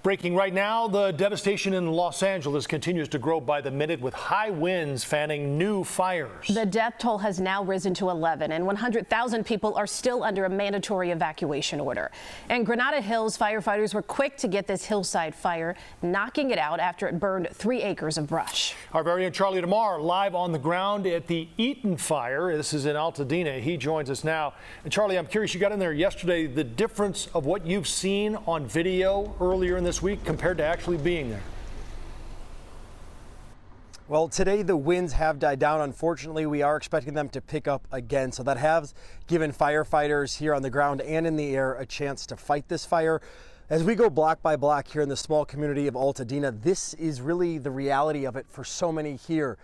Breaking right now, the devastation in Los Angeles continues to grow by the minute with high winds fanning new fires. The death toll has now risen to 11 and 100,000 people are still under a mandatory evacuation order. In Granada Hills, firefighters were quick to get this hillside fire, knocking it out after it burned 3 acres of brush. Our very own Charlie DeMar live on the ground at the Eaton fire. This is in Altadena. He joins us now. And Charlie, I'm curious, you got in there yesterday, the difference of what you've seen on video earlier in this week compared to actually being there. Well, today the winds have died down. Unfortunately, we are expecting them to pick up again. So that has given firefighters here on the ground and in the air a chance to fight this fire. As we go block by block here in the small community of Altadena, this is really the reality of it for so many here.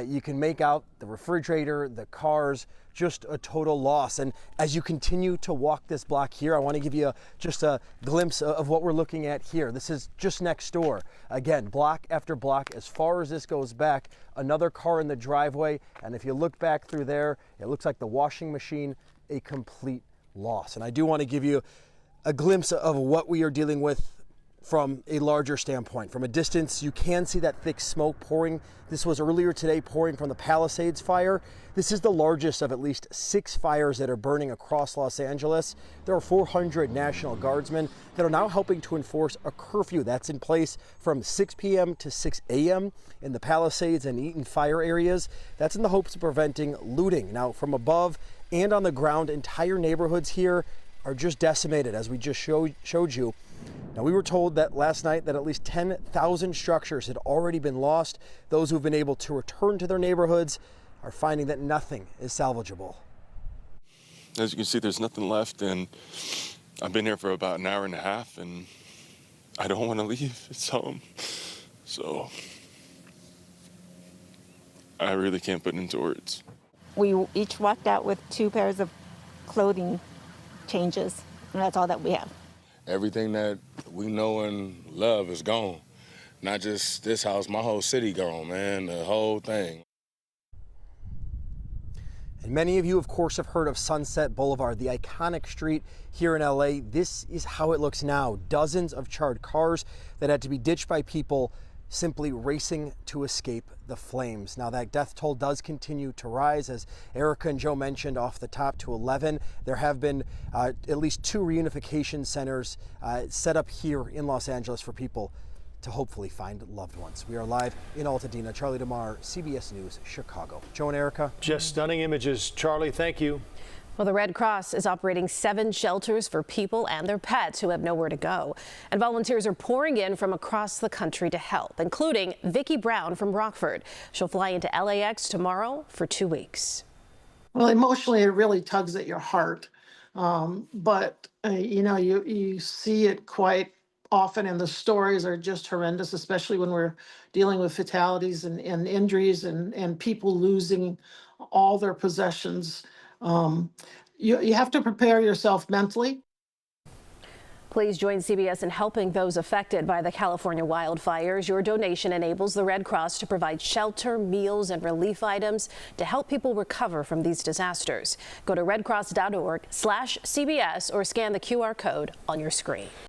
You can make out the refrigerator, the cars, just a total loss. And as you continue to walk this block here, I want to give you just a glimpse of what we're looking at here. This is just next door. Again, block after block. As far as this goes back, another car in the driveway. And if you look back through there, it looks like the washing machine, a complete loss. And I do want to give you a glimpse of what we are dealing with from a larger standpoint. From a distance, you can see that thick smoke pouring. This was earlier today pouring from the Palisades fire. This is the largest of at least 6 fires that are burning across Los Angeles. There are 400 National Guardsmen that are now helping to enforce a curfew that's in place from 6 p.m. to 6 a.m. in the Palisades and Eaton fire areas. That's in the hopes of preventing looting. Now, from above and on the ground, entire neighborhoods here are just decimated, as we just showed you. Now, we were told that last night that at least 10,000 structures had already been lost. Those who've been able to return to their neighborhoods are finding that nothing is salvageable. As you can see, there's nothing left, and I've been here for about an hour and a half, and I don't want to leave. It's home. So I really can't put it into words. We each walked out with 2 pairs of clothing changes, and that's all that we have. Everything that we know and love is gone. Not just this house, my whole city gone, man, the whole thing. And many of you, of course, have heard of Sunset Boulevard, the iconic street here in LA. This is how it looks now. Dozens of charred cars that had to be ditched by people simply racing to escape the flames. Now, that death toll does continue to rise, as Erica and Joe mentioned, off the top to 11. There have been at least 2 reunification centers set up here in Los Angeles for people to hopefully find loved ones. We are live in Altadena. Charlie DeMar, CBS News, Chicago. Joe and Erica. Just stunning images. Charlie, thank you. Well, the Red Cross is operating 7 shelters for people and their pets who have nowhere to go. And volunteers are pouring in from across the country to help, including Vicki Brown from Rockford. She'll fly into LAX tomorrow for 2 weeks. Well, emotionally, it really tugs at your heart. But you see it quite often, and the stories are just horrendous, especially when we're dealing with fatalities and injuries and people losing all their possessions. You have to prepare yourself mentally. Please join CBS in helping those affected by the California wildfires. Your donation enables the Red Cross to provide shelter, meals, and relief items to help people recover from these disasters. Go to redcross.org/CBS or scan the QR code on your screen.